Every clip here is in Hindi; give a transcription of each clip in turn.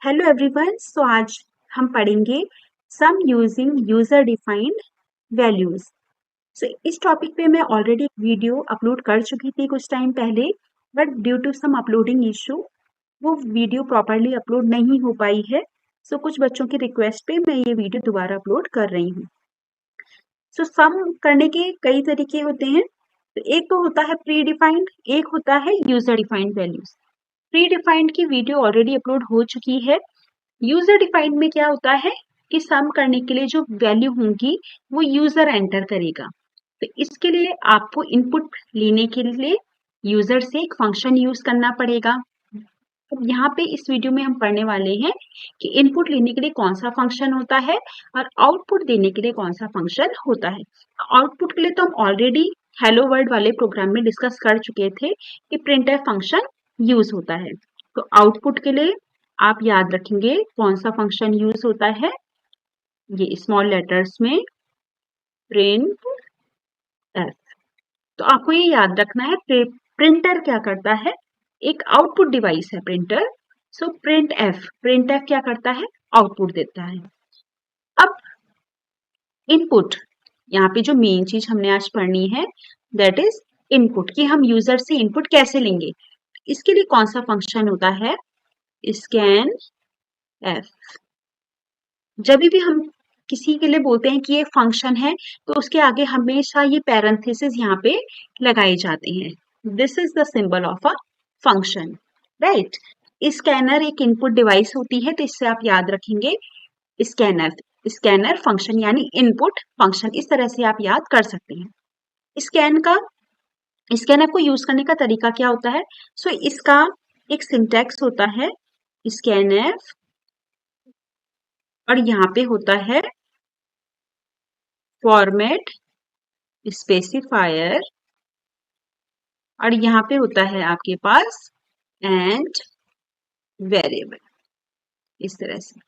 Hello everyone. सो आज हम पढ़ेंगे सम यूजिंग यूजर डिफाइंड वैल्यूज। सो इस टॉपिक पे मैं ऑलरेडी एक वीडियो अपलोड कर चुकी थी कुछ टाइम पहले, but due to some uploading issue वो वीडियो प्रॉपरली अपलोड नहीं हो पाई है। सो कुछ बच्चों की रिक्वेस्ट पे मैं ये वीडियो दोबारा अपलोड कर रही हूँ। सो सम करने के कई तरीके होते हैं। तो एक तो होता है प्री डिफाइंड, एक होता है user defined values. Pre defined की वीडियो ऑलरेडी अपलोड हो चुकी है। यूजर डिफाइंड में क्या होता है कि सम करने के लिए जो वैल्यू होंगी वो यूजर एंटर करेगा। तो इसके लिए आपको इनपुट लेने के लिए यूजर से एक फंक्शन यूज करना पड़ेगा। अब यहाँ पे इस वीडियो में हम पढ़ने वाले हैं कि इनपुट लेने के लिए कौन सा फंक्शन होता है और आउटपुट देने के लिए कौन सा फंक्शन होता है। आउटपुट के लिए तो हम ऑलरेडी हेलो वर्ल्ड वाले प्रोग्राम में डिस्कस कर चुके थे कि प्रिंटफ फंक्शन यूज होता है। तो आउटपुट के लिए आप याद रखेंगे कौन सा फंक्शन यूज होता है। ये स्मॉल लेटर्स में प्रिंट एफ। तो आपको ये याद रखना है प्रिंटर क्या करता है, एक आउटपुट डिवाइस है प्रिंटर। सो प्रिंट एफ क्या करता है, आउटपुट देता है। अब इनपुट, यहाँ पे जो मेन चीज हमने आज पढ़नी है दैट इज इनपुट, कि हम यूजर से इनपुट कैसे लेंगे। इसके लिए कौन सा फंक्शन होता है, स्कैन एफ। जब भी हम किसी के लिए बोलते हैं कि ये फंक्शन है तो उसके आगे हमेशा ये पैरेंथेसिस यहाँ पे लगाए जाते हैं। This is the symbol of a function, right. Scanner एक इनपुट डिवाइस होती है, तो इससे आप याद रखेंगे स्कैनर। स्कैनर फंक्शन यानी इनपुट फंक्शन, इस तरह से आप याद कर सकते हैं। स्कैनर को यूज करने का तरीका क्या होता है। सो इसका एक सिंटैक्स होता है स्कैनफ, और यहाँ पे होता है फॉर्मेट स्पेसिफायर, और यहाँ पे होता है आपके पास एंड वेरिएबल, इस तरह से।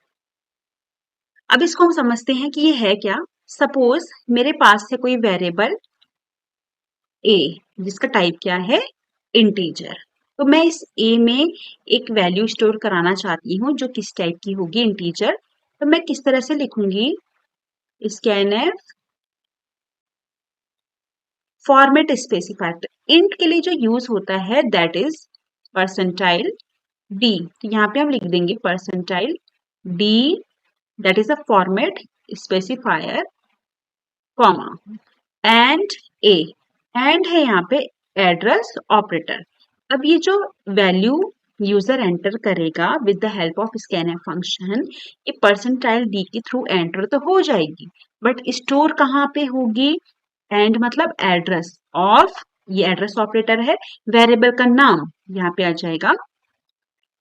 अब इसको हम समझते हैं कि ये है क्या। सपोज मेरे पास है कोई वेरिएबल ए जिसका टाइप क्या है, इंटीजर। तो मैं इस ए में एक वैल्यू स्टोर कराना चाहती हूँ जो किस टाइप की होगी, इंटीजर। तो मैं किस तरह से लिखूंगी, स्कैनफ फॉर्मेट स्पेसिफायर। इंट के लिए जो यूज होता है दैट इज परसेंटाइल डी। तो यहाँ पे हम लिख देंगे percentile D, that is a format specifier, comma and A. And है यहाँ पे एड्रेस ऑपरेटर। अब ये जो वैल्यू यूजर एंटर करेगा with the help of scanf function, ये परसेंटाइल डी के थ्रू एंटर तो हो जाएगी, बट स्टोर कहाँ पे होगी। एंड मतलब एड्रेस ऑफ, ये एड्रेस ऑपरेटर है, वेरिएबल का नाम यहाँ पे आ जाएगा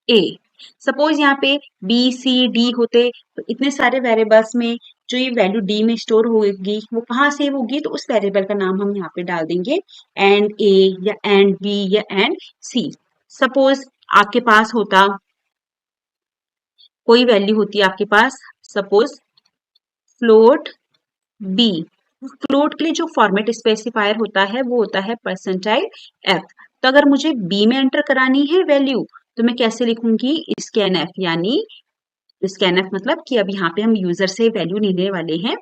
ए। सपोज यहाँ पे बी सी डी होते तो इतने सारे वेरिएबल्स में जो ये वैल्यू डी में स्टोर होगी वो कहाँ सेव होगी, तो उस वेरिएबल का नाम हम यहाँ पे डाल देंगे एंड ए या एंड बी या एंड सी। सपोज आपके पास होता कोई वैल्यू होती है आपके पास, सपोज फ्लोट बी। फ्लोट के लिए जो फॉर्मेट स्पेसिफायर होता है वो होता है परसेंटाइल एफ। तो अगर मुझे बी में एंटर करानी है वैल्यू तो मैं कैसे लिखूंगी, स्कैनफ, यानी स्कैनफ मतलब कि अब यहाँ पे हम यूजर से वैल्यू लेने वाले हैं।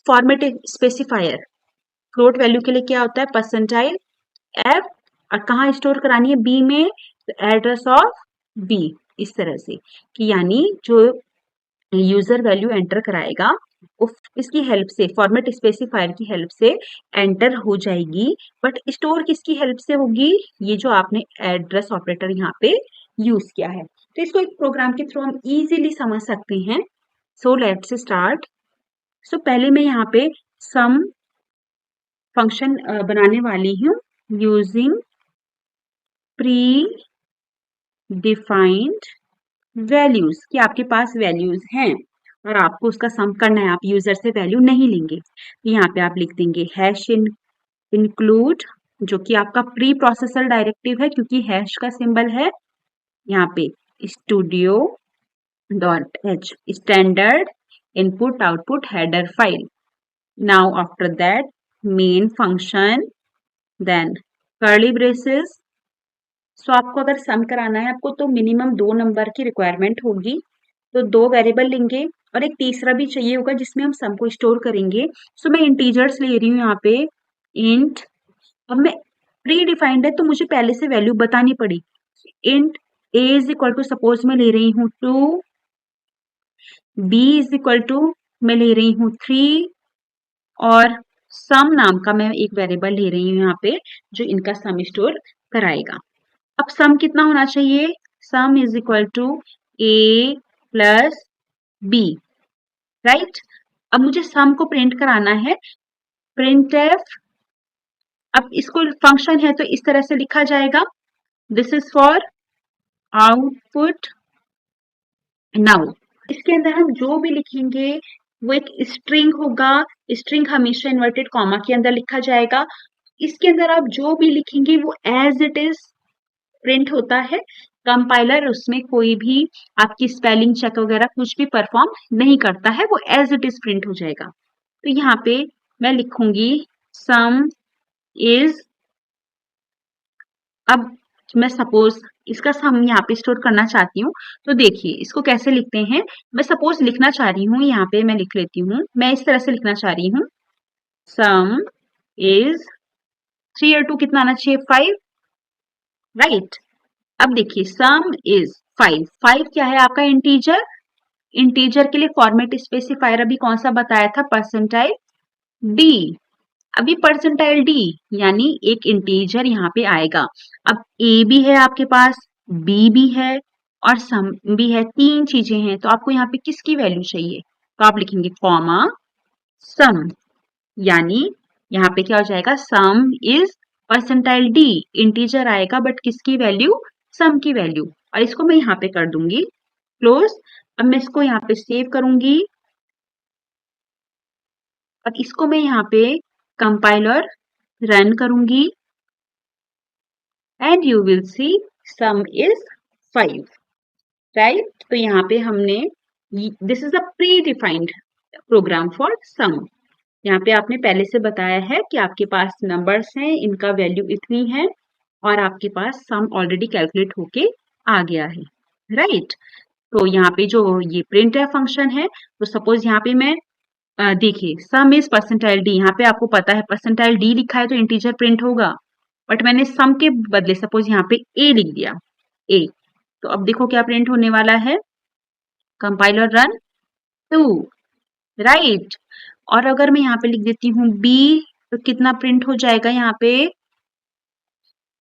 फॉर्मेट स्पेसिफायर फ्लोट वैल्यू के लिए क्या होता है, परसेंटाइल एफ, और कहाँ स्टोर करानी है, बी में, तो एड्रेस ऑफ बी, इस तरह से कि यानी जो यूजर वैल्यू एंटर कराएगा इसकी हेल्प से, फॉर्मेट स्पेसिफायर की हेल्प से एंटर हो जाएगी। बट स्टोर किसकी हेल्प से होगी, ये जो आपने एड्रेस ऑपरेटर यहाँ पे यूज किया है। तो इसको एक प्रोग्राम के थ्रू हम इजीली समझ सकते हैं। So let's start. सो पहले मैं यहाँ पे सम फंक्शन बनाने वाली हूँ यूजिंग प्री डिफाइंड वैल्यूज, कि आपके पास वैल्यूज हैं और आपको उसका सम करना है, आप यूजर से वैल्यू नहीं लेंगे। यहाँ पे आप लिख देंगे हैश इंक्लूड, जो कि आपका प्री प्रोसेसर डायरेक्टिव है क्योंकि हैश का सिंबल है। यहाँ पे studio dot H standard input output header file. Now after that main function, then curly braces. So आपको अगर सम कराना है आपको तो मिनिमम 2 नंबर की रिक्वायरमेंट होगी। तो 2 वेरिएबल लेंगे और एक तीसरा भी चाहिए होगा जिसमें हम सम को स्टोर करेंगे। सो मैं इंटीजर्स ले रही हूँ यहाँ पे इंट। अब मैं प्री डिफाइंड है तो मुझे पहले से वैल्यू बतानी पड़ी। Int a is equal to suppose मैं ले रही हूँ 2, b इज इक्वल टू मैं ले रही हूँ 3 और सम नाम का मैं एक वेरिएबल ले रही हूँ यहाँ पे जो इनका सम स्टोर कराएगा। अब सम कितना होना चाहिए? Sum is equal to a plus b, right. अब मुझे सम को प्रिंट कराना है, प्रिंट एफ। अब इसको फंक्शन है तो इस तरह से लिखा जाएगा, this is for output now. इसके अंदर हम जो भी लिखेंगे वो एक स्ट्रिंग होगा। स्ट्रिंग हमेशा इन्वर्टेड कॉमा के अंदर लिखा जाएगा। इसके अंदर आप जो भी लिखेंगे वो एज इट इज प्रिंट होता है। कंपाइलर उसमें कोई भी आपकी स्पेलिंग चेक वगैरह कुछ भी परफॉर्म नहीं करता है, वो एज इट इज प्रिंट हो जाएगा। तो यहाँ पे मैं लिखूंगी सम इज, अब मैं सपोज इसका सम यहाँ पे स्टोर करना चाहती हूँ तो देखिए इसको कैसे लिखते हैं। मैं सपोज लिखना चाह रही हूँ, यहाँ पे मैं लिख लेती हूँ, मैं इस तरह से लिखना चाह रही हूँ सम इज 3 और 2 कितना आना चाहिए 5, राइट। अब देखिए सम इज 5, 5 क्या है आपका इंटीजर। इंटीजर के लिए फॉर्मेट स्पेसिफायर अभी कौन सा बताया था, परसेंटाइल डी। अभी परसेंटाइल डी यानी एक इंटीजर यहाँ पे आएगा। अब ए भी है आपके पास, बी भी है और सम भी है, 3 चीजें हैं। तो आपको यहाँ पे किसकी वैल्यू चाहिए, तो आप लिखेंगे कॉमा सम, यानी यहाँ पे क्या हो जाएगा सम इज परसेंटाइल डी, इंटीजर आएगा बट किसकी वैल्यू, सम की वैल्यू। और इसको मैं यहाँ पे कर दूंगी क्लोज। अब मैं इसको यहाँ पे सेव करूंगी और इसको मैं यहाँ पे कंपाइलर रन करूंगी and you will see sum is 5, right. तो यहाँ पे हमने, this is a predefined program for sum. यहाँ पे आपने पहले से बताया है कि आपके पास नंबर्स हैं, इनका वैल्यू इतनी है और आपके पास सम ऑलरेडी कैलकुलेट होके आ गया है, राइट। तो यहाँ पे जो ये प्रिंट है फंक्शन है, तो सपोज यहाँ पे मैं देखिए सम इज परसेंटाइल डी, यहाँ पे आपको पता है परसेंटाइल डी लिखा है तो इंटीजर प्रिंट होगा, बट मैंने सम के बदले सपोज यहाँ पे ए लिख दिया, ए। तो अब देखो क्या प्रिंट होने वाला है, कंपाइलर रन 2, राइट। और अगर मैं यहाँ पे लिख देती हूँ बी तो कितना प्रिंट हो जाएगा यहाँ पे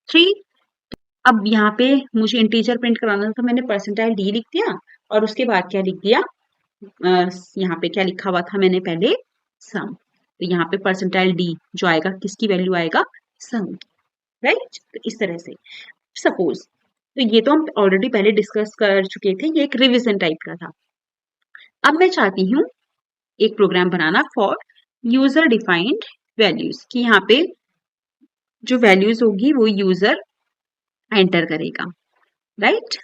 3। अब यहाँ पे मुझे इंटीजर प्रिंट कराना था तो मैंने परसेंटाइल डी लिख दिया और उसके बाद क्या लिख दिया, यहाँ पे क्या लिखा हुआ था मैंने पहले, सम। तो यहाँ पे परसेंटाइल डी जो आएगा किसकी वैल्यू आएगा, सम, राइट। तो इस तरह से सपोज, तो ये तो हम ऑलरेडी पहले डिस्कस कर चुके थे, ये एक रिविजन टाइप का था। अब मैं चाहती हूँ एक प्रोग्राम बनाना फॉर यूजर डिफाइंड वैल्यूज, कि यहाँ पे जो वैल्यूज होगी वो यूजर एंटर करेगा, राइट।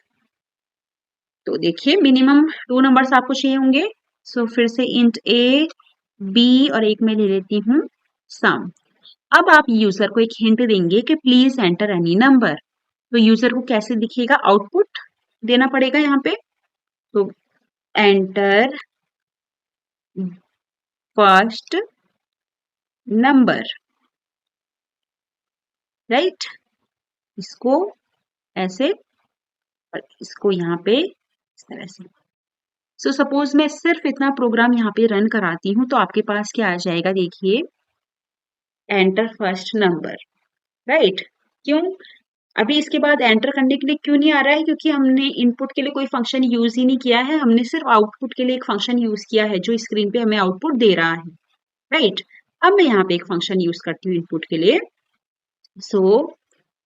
तो देखिए मिनिमम 2 नंबर्स आपको चाहिए होंगे। सो फिर से इंट ए बी और एक मैं ले लेती हूँ सम। अब आप यूजर को एक हिंट देंगे कि प्लीज एंटर एनी नंबर। तो यूजर को कैसे दिखेगा, आउटपुट देना पड़ेगा यहाँ पे। तो एंटर फर्स्ट नंबर, राइट। इसको ऐसे और इसको यहाँ पे इस तरह से। सो सपोज मैं सिर्फ इतना प्रोग्राम यहाँ पे रन कराती हूँ तो आपके पास क्या आ जाएगा, देखिए एंटर फर्स्ट नंबर, राइट। क्यों अभी इसके बाद एंटर करने के लिए क्यों नहीं आ रहा है, क्योंकि हमने इनपुट के लिए कोई फंक्शन यूज ही नहीं किया है, हमने सिर्फ आउटपुट के लिए एक फंक्शन यूज किया है जो स्क्रीन पे हमें आउटपुट दे रहा है, राइट। अब मैं यहाँ पे एक फंक्शन यूज करती हूँ इनपुट के लिए। सो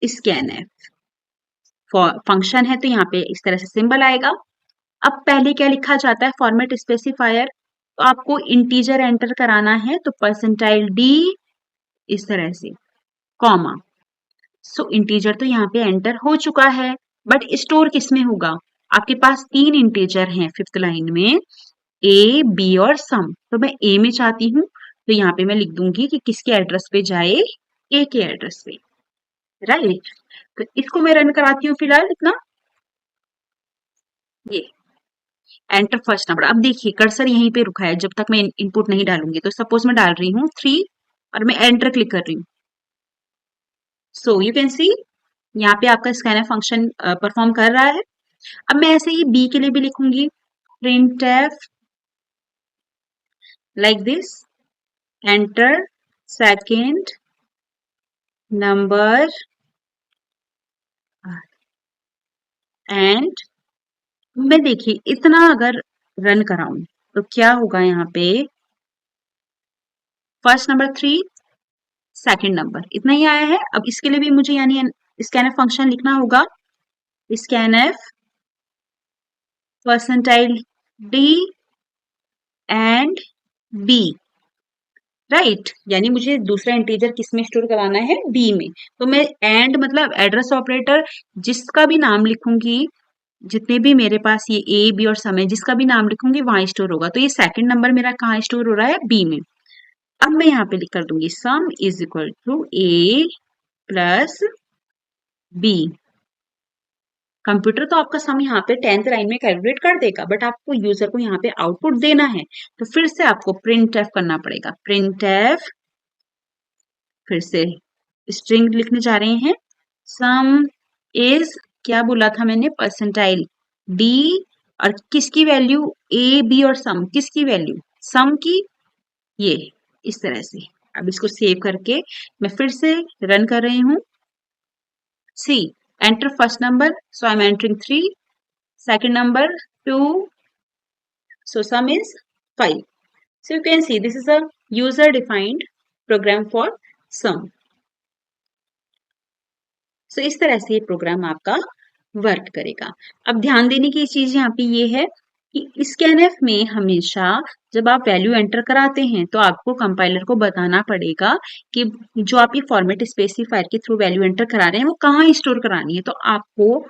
स्कैनएफ फंक्शन है तो यहाँ पे इस तरह से सिंबल आएगा। अब पहले क्या लिखा जाता है, फॉर्मेट स्पेसिफायर। तो आपको इंटीजर एंटर कराना है तो परसेंटाइल डी इस तरह से कॉमा। सो इंटीजर तो यहाँ पे एंटर हो चुका है, बट स्टोर किसमें होगा, आपके पास 3 इंटीजर हैं फिफ्थ लाइन में, ए बी और सम। तो मैं ए में चाहती हूँ तो यहाँ पे मैं लिख दूंगी कि किसके एड्रेस पे जाए, ए के एड्रेस पे, राइट। तो इसको मैं रन कराती हूँ फिलहाल इतना, ये एंटर फर्स्ट नंबर। अब देखिए कर्सर यहीं पे रुका है जब तक मैं इनपुट नहीं डालूंगी। तो सपोज मैं डाल रही हूँ 3 और मैं एंटर क्लिक कर रही हूँ। सो यू कैन सी यहाँ पे आपका स्कैनर फंक्शन परफॉर्म कर रहा है। अब मैं ऐसे ही बी के लिए भी लिखूंगी printf like this, enter second number and मैं देखिए इतना अगर रन कराऊं तो क्या होगा यहाँ पे, फर्स्ट नंबर 3 सेकंड नंबर इतना ही आया है। अब इसके लिए भी मुझे यानी स्कैनफ फंक्शन लिखना होगा, scanf percentile d and b, right. यानी मुझे दूसरा इंटीजर किस में स्टोर कराना है, बी में। तो मैं एंड मतलब एड्रेस ऑपरेटर जिसका भी नाम लिखूंगी, जितने भी मेरे पास ये ए बी और सम है, जिसका भी नाम लिखूंगी वहां स्टोर होगा। तो ये सेकंड नंबर मेरा कहाँ स्टोर हो रहा है, बी में। अब मैं यहाँ पे लिख कर दूंगी sum is equal to a plus b. Computer तो आपका सम यहाँ पे 10th लाइन में कैलकुलेट कर देगा, बट आपको यूजर को यहाँ पे आउटपुट देना है। तो फिर से आपको प्रिंट एफ करना पड़ेगा। प्रिंट एफ, फिर से स्ट्रिंग लिखने जा रहे हैं, सम इज, क्या बोला था मैंने, परसेंटाइल डी, और किसकी वैल्यू, ए बी और सम किसकी वैल्यू, सम की, ये इस तरह से। अब इसको सेव करके मैं फिर से रन कर रही हूँ। See enter first number, so I am entering 3, second number 2, so sum is 5. So you can see this is a user defined program for sum. So इस तरह से ये प्रोग्राम आपका वर्क करेगा। अब ध्यान देने की चीज यहाँ पे ये है कि स्कैनफ में हमेशा जब आप वैल्यू एंटर कराते हैं तो आपको कंपाइलर को बताना पड़ेगा कि जो आप ये फॉर्मेट स्पेसिफायर के थ्रू वैल्यू एंटर करा रहे हैं वो कहाँ स्टोर करानी है। तो आपको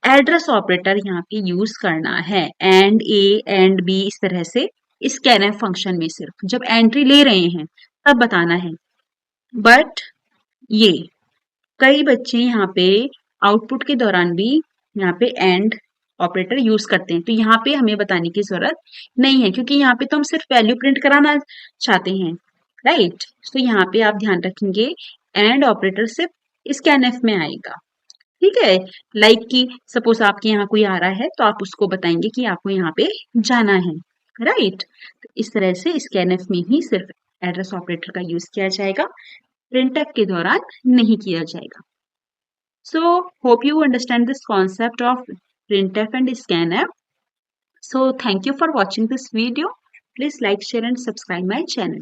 एड्रेस ऑपरेटर यहाँ पे यूज करना है, एंड ए एंड बी इस तरह से स्कैनफ फंक्शन में सिर्फ जब एंट्री ले रहे हैं तब बताना है। बट ये कई बच्चे यहाँ पे आउटपुट के दौरान भी यहाँ पे एंड ऑपरेटर यूज करते हैं, तो यहाँ पे हमें बताने की जरूरत नहीं है क्योंकि यहाँ पे तो हम सिर्फ वैल्यू प्रिंट कराना चाहते हैं, राइट। तो यहाँ पे आप ध्यान रखेंगे एंड ऑपरेटर सिर्फ स्कैनफ में आएगा, ठीक है। लाइक कि सपोज आपके यहाँ कोई आ रहा है तो आप उसको बताएंगे कि आपको यहाँ पे जाना है, राइट। तो इस तरह से स्कैनफ में ही सिर्फ एड्रेस ऑपरेटर का यूज किया जाएगा, प्रिंटफ के दौरान नहीं किया जाएगा। So hope you understand this concept of printf and scanf. So thank you for watching this video. Please like, share and subscribe my channel.